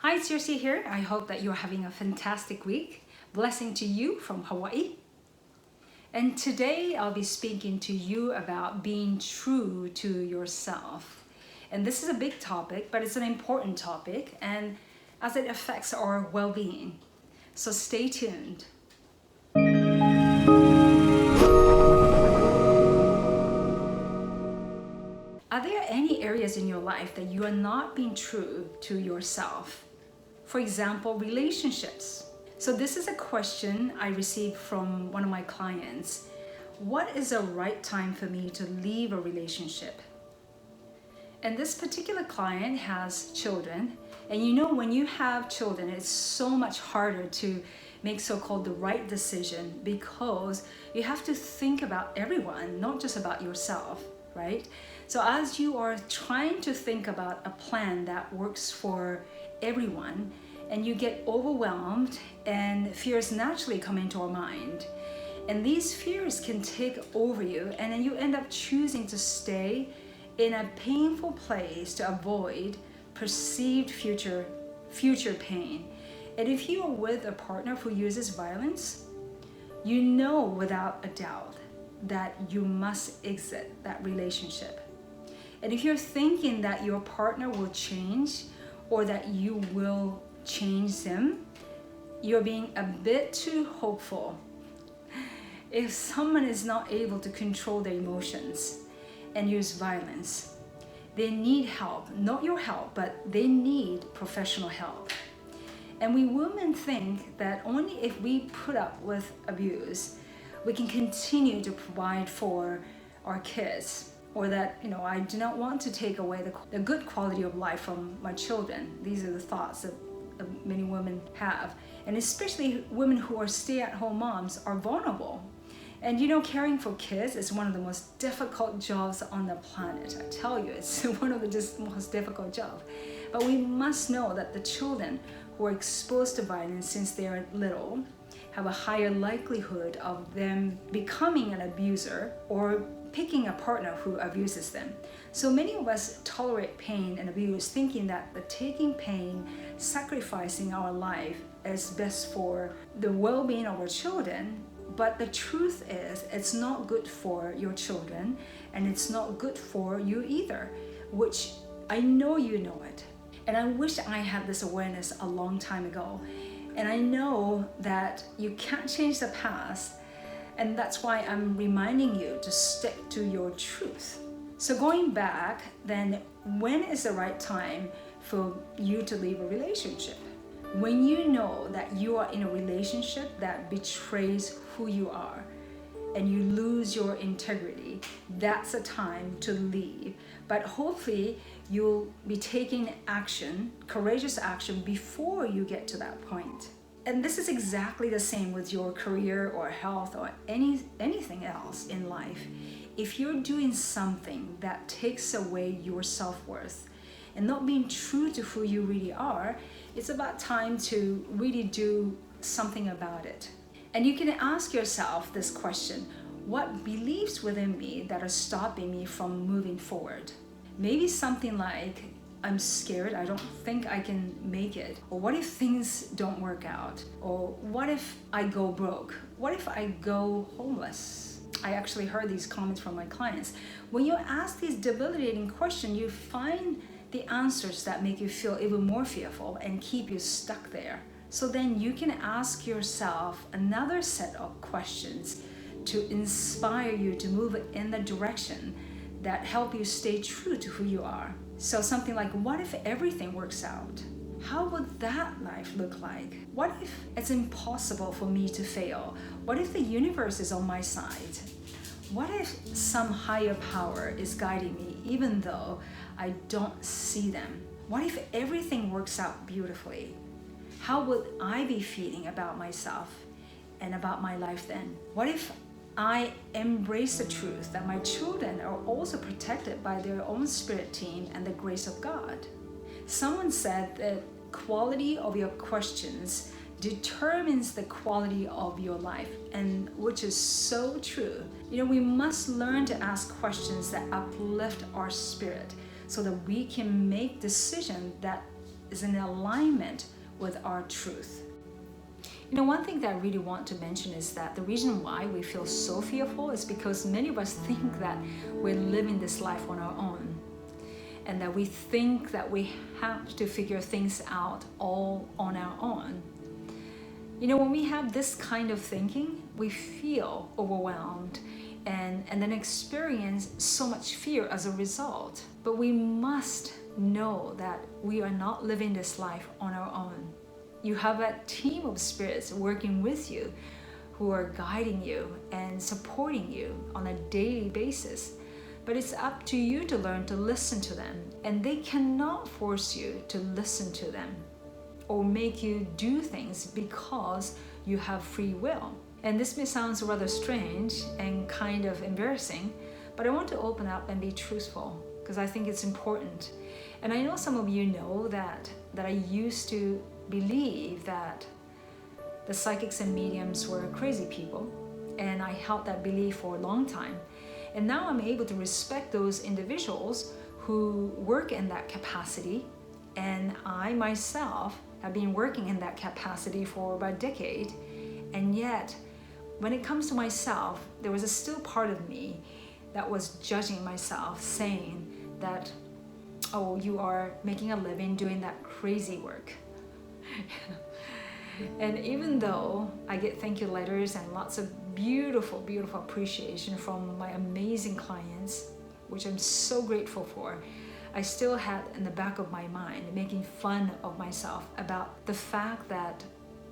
Hi, it's Yoshie here. I hope that you're having a fantastic week. Blessing to you from Hawaii. And today I'll be speaking to you about being true to yourself. And this is a big topic, but it's an important topic, and as it affects our well-being. So stay tuned. Are there any areas in your life that you are not being true to yourself? For example, relationships. So this is a question I received from one of my clients. What is the right time for me to leave a relationship? And this particular client has children. And you know, when you have children, it's so much harder to make so-called the right decision because you have to think about everyone, not just about yourself, right? So as you are trying to think about a plan that works for everyone, and you get overwhelmed and fears naturally come into our mind. And these fears can take over you, and then you end up choosing to stay in a painful place to avoid perceived future pain. And if you are with a partner who uses violence, you know without a doubt that you must exit that relationship. And if you're thinking that your partner will change or that you will change them, you're being a bit too hopeful. If someone is not able to control their emotions and use violence, they need help, not your help, but they need professional help. And we women think that only if we put up with abuse, we can continue to provide for our kids, or that, I do not want to take away the good quality of life from my children. These are the thoughts that many women have. And especially women who are stay-at-home moms are vulnerable. And caring for kids is one of the most difficult jobs on the planet. I tell you, it's one of the most difficult jobs. But we must know that the children who are exposed to violence since they are little have a higher likelihood of them becoming an abuser or picking a partner who abuses them. So many of us tolerate pain and abuse, thinking that the taking pain, sacrificing our life is best for the well-being of our children. But the truth is, it's not good for your children, and it's not good for you either, which I know you know it. And I wish I had this awareness a long time ago. And I know that you can't change the past, and that's why I'm reminding you to stick to your truth. So going back, then when is the right time for you to leave a relationship? When you know that you are in a relationship that betrays who you are and you lose your integrity, that's a time to leave. But hopefully you'll be taking action, courageous action, before you get to that point. And this is exactly the same with your career or health or anything else in life. If you're doing something that takes away your self-worth and not being true to who you really are, it's about time to really do something about it. And you can ask yourself this question: what beliefs within me that are stopping me from moving forward? Maybe something like, I'm scared, I don't think I can make it. Or what if things don't work out? Or what if I go broke? What if I go homeless? I actually heard these comments from my clients. When you ask these debilitating questions, you find the answers that make you feel even more fearful and keep you stuck there. So then you can ask yourself another set of questions to inspire you to move in the direction that help you stay true to who you are. So something like, what if everything works out? How would that life look like? What if it's impossible for me to fail? What if the universe is on my side? What if some higher power is guiding me even though I don't see them? What if everything works out beautifully? How would I be feeling about myself and about my life then? What if I embrace the truth that my children are also protected by their own spirit team and the grace of God? Someone said that quality of your questions determines the quality of your life, and which is so true. We must learn to ask questions that uplift our spirit so that we can make decisions that is in alignment with our truth. You know, one thing that I really want to mention is that the reason why we feel so fearful is because many of us think that we're living this life on our own, and that we think that we have to figure things out all on our own. You know, when we have this kind of thinking, we feel overwhelmed and then experience so much fear as a result. But we must know that we are not living this life on our own. You have a team of spirits working with you who are guiding you and supporting you on a daily basis. But it's up to you to learn to listen to them, and they cannot force you to listen to them or make you do things because you have free will. And this may sound rather strange and kind of embarrassing, but I want to open up and be truthful because I think it's important. And I know some of you know that I used to believe that the psychics and mediums were crazy people, and I held that belief for a long time. And now I'm able to respect those individuals who work in that capacity, and I myself have been working in that capacity for about a decade. And yet, when it comes to myself, there was a still part of me that was judging myself, saying that, oh, you are making a living doing that crazy work. And even though I get thank you letters and lots of beautiful, beautiful appreciation from my amazing clients, which I'm so grateful for, I still had in the back of my mind making fun of myself about the fact that,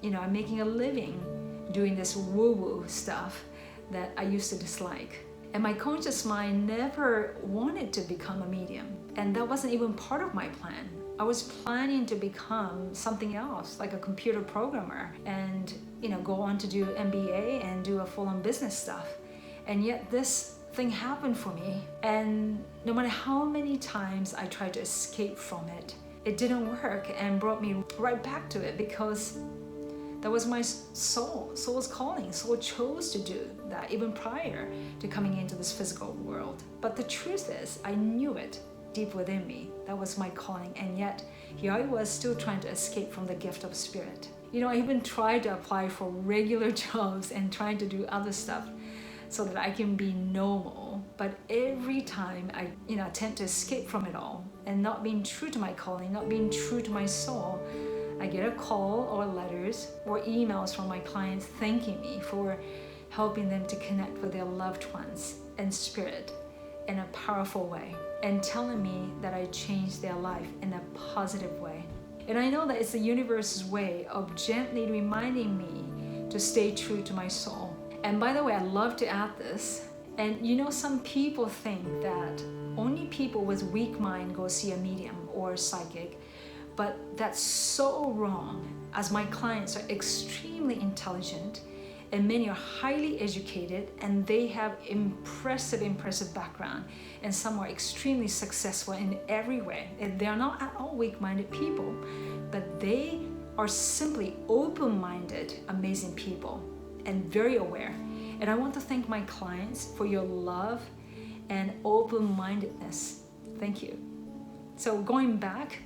you know, I'm making a living doing this woo-woo stuff that I used to dislike. And my conscious mind never wanted to become a medium. And that wasn't even part of my plan. I was planning to become something else, like a computer programmer, and, you know, go on to do MBA and do a full-on business stuff. And yet this thing happened for me, and no matter how many times I tried to escape from it, it didn't work and brought me right back to it, because that was my soul's calling. Soul chose to do that even prior to coming into this physical world. But the truth is, I knew it deep within me. That was my calling, and yet here I was still trying to escape from the gift of spirit. You know, I even tried to apply for regular jobs and trying to do other stuff so that I can be normal. But every time I, attempt to escape from it all and not being true to my calling, not being true to my soul, I get a call or letters or emails from my clients thanking me for helping them to connect with their loved ones and spirit in a powerful way, and telling me that I changed their life in a positive way. And I know that it's the universe's way of gently reminding me to stay true to my soul. And by the way, I love to add this. And some people think that only people with weak mind go see a medium or a psychic, but that's so wrong, as my clients are extremely intelligent and many are highly educated, and they have impressive background, and some are extremely successful in every way. And they're not at all weak-minded people, but they are simply open-minded, amazing people, and very aware. And I want to thank my clients for your love and open-mindedness. Thank you. So going back,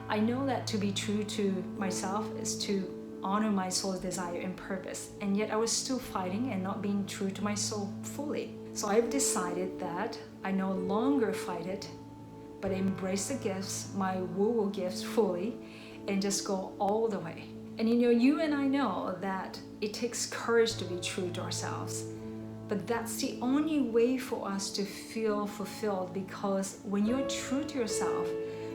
I know that to be true to myself is to honor my soul's desire and purpose, and yet I was still fighting and not being true to my soul fully. So I've decided that I no longer fight it, but embrace the gifts, my woo-woo gifts fully, and just go all the way. And you and I know that it takes courage to be true to ourselves, but that's the only way for us to feel fulfilled, because when you're true to yourself,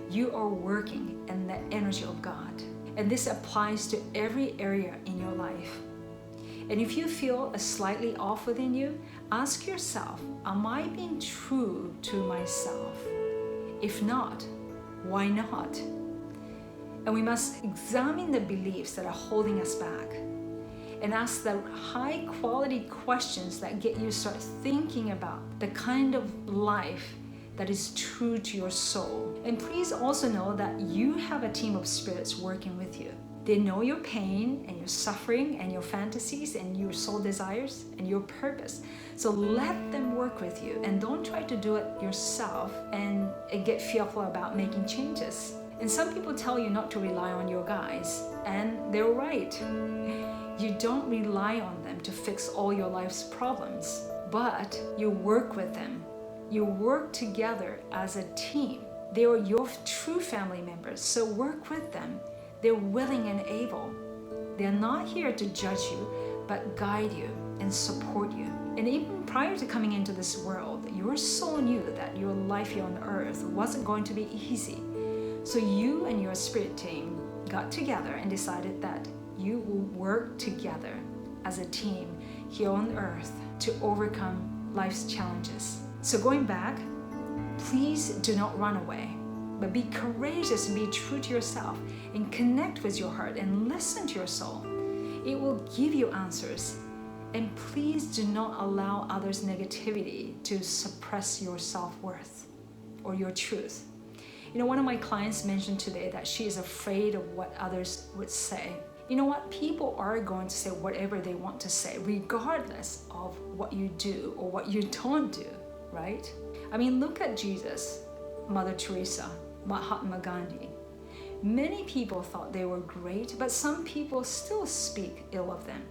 you are working in the energy of God. And this applies to every area in your life. And if you feel a slightly off within you, ask yourself, am I being true to myself? If not, why not? And we must examine the beliefs that are holding us back and ask the high quality questions that get you to start thinking about the kind of life that is true to your soul. And please also know that you have a team of spirits working with you. They know your pain and your suffering and your fantasies and your soul desires and your purpose. So let them work with you, and don't try to do it yourself and get fearful about making changes. And some people tell you not to rely on your guys, and they're right. You don't rely on them to fix all your life's problems, but you work with them. You work together as a team. They are your true family members, so work with them. They're willing and able. They're not here to judge you, but guide you and support you. And even prior to coming into this world, your soul knew that your life here on earth wasn't going to be easy. So you and your spirit team got together and decided that you will work together as a team here on earth to overcome life's challenges. So going back, please do not run away, but be courageous and be true to yourself and connect with your heart and listen to your soul. It will give you answers. And please do not allow others' negativity to suppress your self-worth or your truth. You know, one of my clients mentioned today that she is afraid of what others would say. You know what? People are going to say whatever they want to say, regardless of what you do or what you don't do, right? I mean, look at Jesus, Mother Teresa, Mahatma Gandhi. Many people thought they were great, but some people still speak ill of them.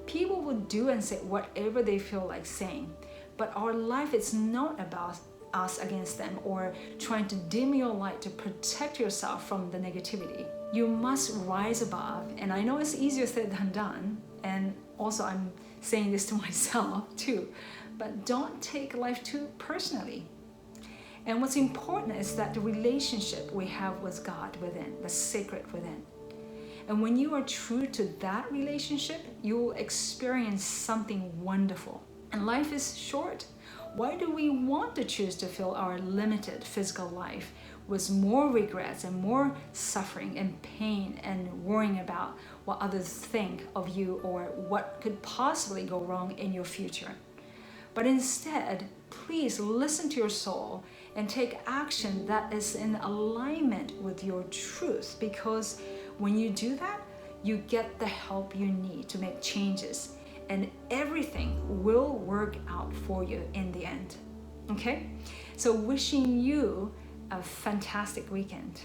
People will do and say whatever they feel like saying, but our life is not about us against them or trying to dim your light to protect yourself from the negativity. You must rise above, and I know it's easier said than done, and also I'm saying this to myself too, but don't take life too personally. And what's important is that the relationship we have with God within, the sacred within. And when you are true to that relationship, you will experience something wonderful. And life is short. Why do we want to choose to fill our limited physical life with more regrets and more suffering and pain and worrying about what others think of you or what could possibly go wrong in your future? But instead, please listen to your soul and take action that is in alignment with your truth, because when you do that, you get the help you need to make changes, and everything will work out for you in the end. Okay? So wishing you a fantastic weekend.